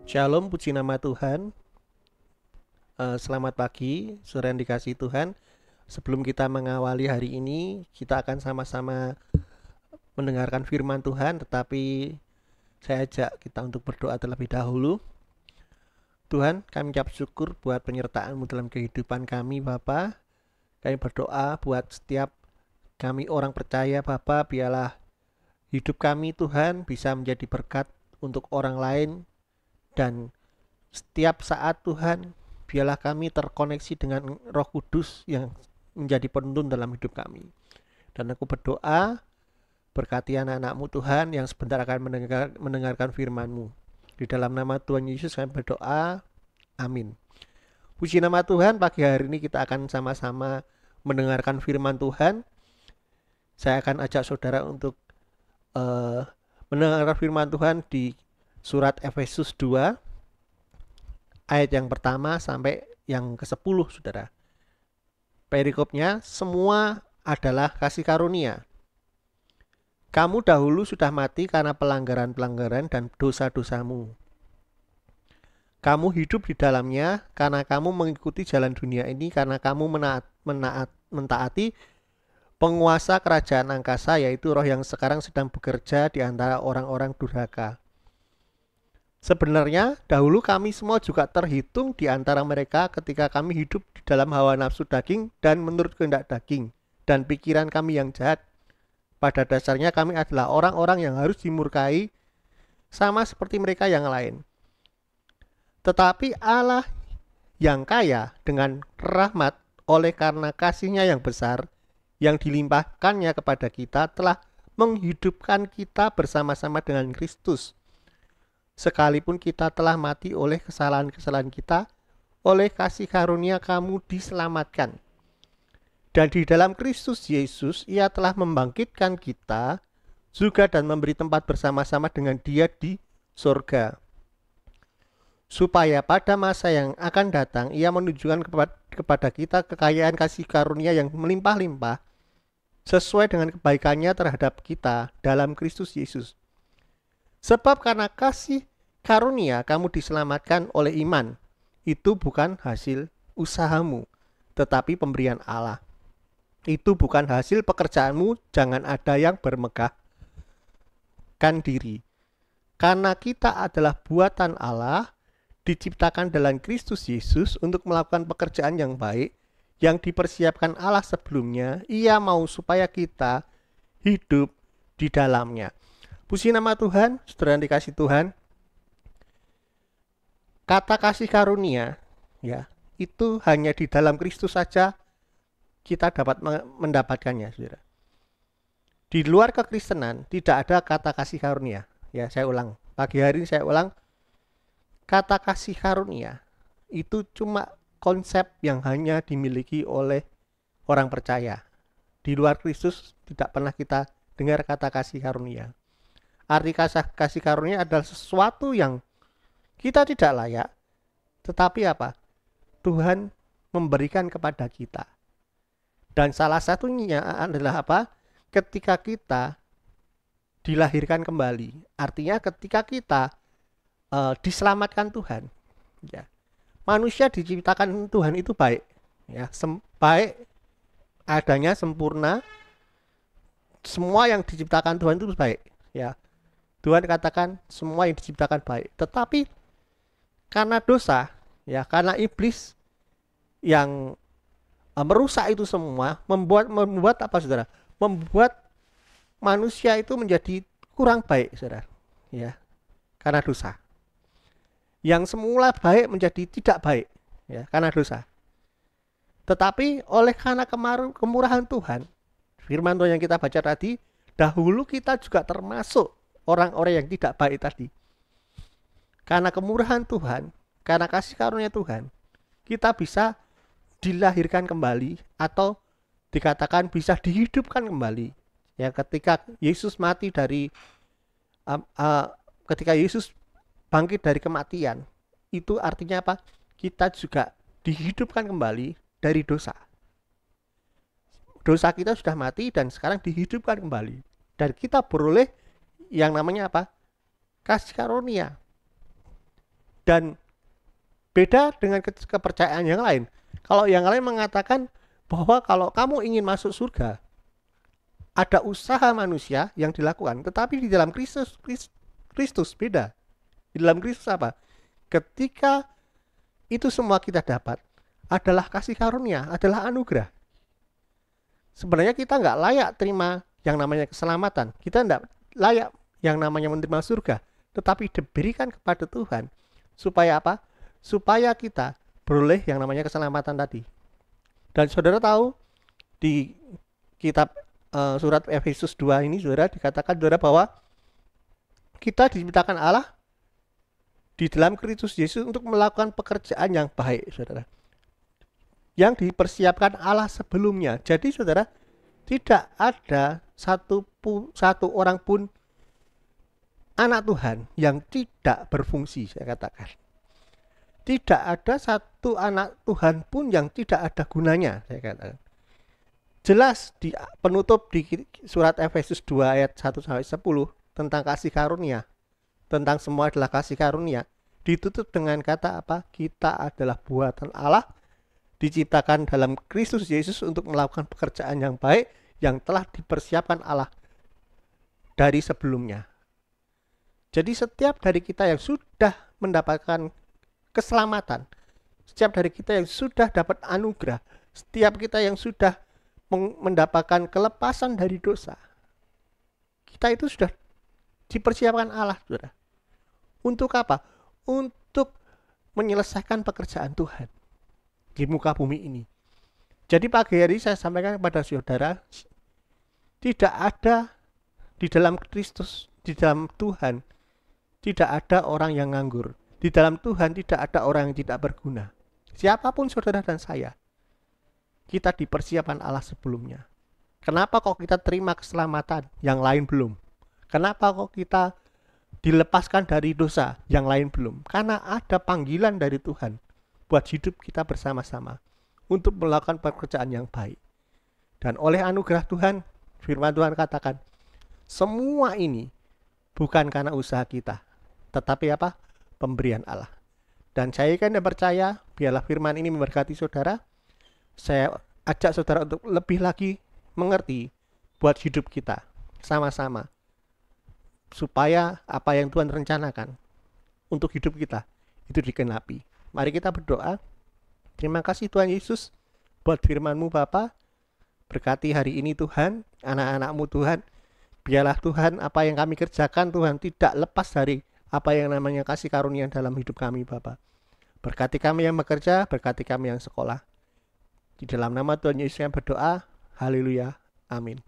Shalom, puji nama Tuhan. Selamat pagi, saudara yang dikasihi Tuhan. Sebelum kita mengawali hari ini, kita akan sama-sama mendengarkan firman Tuhan, tetapi saya ajak kita untuk berdoa terlebih dahulu. Tuhan, kami ucap syukur buat penyertaan-Mu dalam kehidupan kami, Bapa. Kami berdoa buat setiap kami orang percaya, Bapa, biarlah hidup kami, Tuhan, bisa menjadi berkat untuk orang lain, dan setiap saat, Tuhan, biarlah kami terkoneksi dengan Roh Kudus yang menjadi penuntun dalam hidup kami. Dan aku berdoa, berkati anak-anak-Mu Tuhan yang sebentar akan mendengarkan firman-Mu. Di dalam nama Tuhan Yesus kami berdoa, amin. Puji nama Tuhan, pagi hari ini kita akan sama-sama mendengarkan firman Tuhan. Saya akan ajak saudara untuk mendengarkan firman Tuhan di surat Efesus 2, ayat yang pertama sampai yang ke-10, saudara. Perikopnya, semua adalah kasih karunia. Kamu dahulu sudah mati karena pelanggaran-pelanggaran dan dosa-dosamu. Kamu hidup di dalamnya karena kamu mengikuti jalan dunia ini, karena kamu mentaati penguasa kerajaan angkasa, yaitu roh yang sekarang sedang bekerja di antara orang-orang durhaka. Sebenarnya dahulu kami semua juga terhitung di antara mereka ketika kami hidup di dalam hawa nafsu daging dan menurut kehendak daging dan pikiran kami yang jahat. Pada dasarnya kami adalah orang-orang yang harus dimurkai sama seperti mereka yang lain. Tetapi Allah yang kaya dengan rahmat oleh karena kasih-Nya yang besar yang dilimpahkannya kepada kita telah menghidupkan kita bersama-sama dengan Kristus. Sekalipun kita telah mati oleh kesalahan-kesalahan kita, oleh kasih karunia kamu diselamatkan. Dan di dalam Kristus Yesus, Ia telah membangkitkan kita juga dan memberi tempat bersama-sama dengan Dia di surga. Supaya pada masa yang akan datang, Ia menunjukkan kepada kita kekayaan kasih karunia yang melimpah-limpah, sesuai dengan kebaikannya terhadap kita dalam Kristus Yesus. Sebab karena kasih karunia kamu diselamatkan oleh iman. Itu bukan hasil usahamu, tetapi pemberian Allah. Itu bukan hasil pekerjaanmu, jangan ada yang bermegahkan diri. Karena kita adalah buatan Allah, diciptakan dalam Kristus Yesus untuk melakukan pekerjaan yang baik, yang dipersiapkan Allah sebelumnya. Ia mau supaya kita hidup di dalamnya. Puji nama Tuhan, saudara yang dikasih Tuhan. Kata kasih karunia, ya, itu hanya di dalam Kristus saja kita dapat mendapatkannya, saudara. Di luar kekristenan tidak ada kata kasih karunia. Ya, saya ulang. Pagi hari ini saya ulang. Kata kasih karunia itu cuma konsep yang hanya dimiliki oleh orang percaya. Di luar Kristus tidak pernah kita dengar kata kasih karunia. Arti kasih karunia adalah sesuatu yang kita tidak layak, tetapi apa? Tuhan memberikan kepada kita. Dan salah satunya adalah apa? Ketika kita dilahirkan kembali. Artinya ketika kita diselamatkan Tuhan. Ya. Manusia diciptakan Tuhan itu baik. Ya, baik adanya, sempurna. Semua yang diciptakan Tuhan itu baik. Ya. Tuhan katakan semua yang diciptakan baik. Tetapi karena dosa, ya, karena iblis yang merusak itu semua, membuat apa, saudara? Membuat manusia itu menjadi kurang baik, saudara. Ya, karena dosa. Yang semula baik menjadi tidak baik, ya, karena dosa. Tetapi oleh karena kemurahan Tuhan, firman Tuhan yang kita baca tadi, dahulu kita juga termasuk orang-orang yang tidak baik tadi. Karena kemurahan Tuhan, karena kasih karunia Tuhan, kita bisa dilahirkan kembali atau dikatakan bisa dihidupkan kembali. Ya, ketika Yesus mati dari ketika Yesus bangkit dari kematian, itu artinya apa? Kita juga dihidupkan kembali dari dosa. Dosa kita sudah mati dan sekarang dihidupkan kembali. Dan kita beroleh yang namanya apa? Kasih karunia. Dan beda dengan kepercayaan yang lain. Kalau yang lain mengatakan bahwa kalau kamu ingin masuk surga, ada usaha manusia yang dilakukan. Tetapi di dalam Kristus beda. Di dalam Kristus apa? Ketika itu semua kita dapat, adalah kasih karunia, adalah anugerah. Sebenarnya kita nggak layak terima yang namanya keselamatan. Kita nggak layak yang namanya menerima surga. Tetapi diberikan kepada Tuhan. Supaya apa? Supaya kita beroleh yang namanya keselamatan tadi. Dan saudara tahu, di kitab surat Efesus 2 ini, saudara, dikatakan saudara bahwa kita diciptakan Allah di dalam Kristus Yesus untuk melakukan pekerjaan yang baik, saudara. Yang dipersiapkan Allah sebelumnya. Jadi saudara, tidak ada satu orang pun anak Tuhan yang tidak berfungsi, saya katakan. Tidak ada satu anak Tuhan pun yang tidak ada gunanya, saya katakan. Jelas di penutup di surat Efesus 2 ayat 1-10 tentang kasih karunia, tentang semua adalah kasih karunia, ditutup dengan kata apa? Kita adalah buatan Allah, diciptakan dalam Kristus Yesus untuk melakukan pekerjaan yang baik yang telah dipersiapkan Allah dari sebelumnya. Jadi setiap dari kita yang sudah mendapatkan keselamatan, setiap dari kita yang sudah dapat anugerah, setiap kita yang sudah mendapatkan kelepasan dari dosa, kita itu sudah dipersiapkan Allah, saudara. Untuk apa? Untuk menyelesaikan pekerjaan Tuhan di muka bumi ini. Jadi pagi hari saya sampaikan kepada saudara, tidak ada di dalam Kristus, di dalam Tuhan, tidak ada orang yang nganggur. Di dalam Tuhan tidak ada orang yang tidak berguna. Siapapun saudara dan saya, kita dipersiapkan Allah sebelumnya. Kenapa kok kita terima keselamatan, yang lain belum? Kenapa kok kita dilepaskan dari dosa, yang lain belum? Karena ada panggilan dari Tuhan buat hidup kita bersama-sama untuk melakukan pekerjaan yang baik. Dan oleh anugerah Tuhan, firman Tuhan katakan, semua ini bukan karena usaha kita, tetapi apa? Pemberian Allah. Dan saya kan yang percaya, biarlah firman ini memberkati saudara. Saya ajak saudara untuk lebih lagi mengerti buat hidup kita sama-sama, supaya apa yang Tuhan rencanakan untuk hidup kita itu dikenapi. Mari kita berdoa. Terima kasih Tuhan Yesus buat firman-Mu Bapa. Berkati hari ini Tuhan, anak-anak-Mu Tuhan. Biarlah Tuhan apa yang kami kerjakan Tuhan tidak lepas dari apa yang namanya kasih karunia dalam hidup kami Bapa. Berkati kami yang bekerja, berkati kami yang sekolah. Di dalam nama Tuhan Yesus yang berdoa. Haleluya. Amin.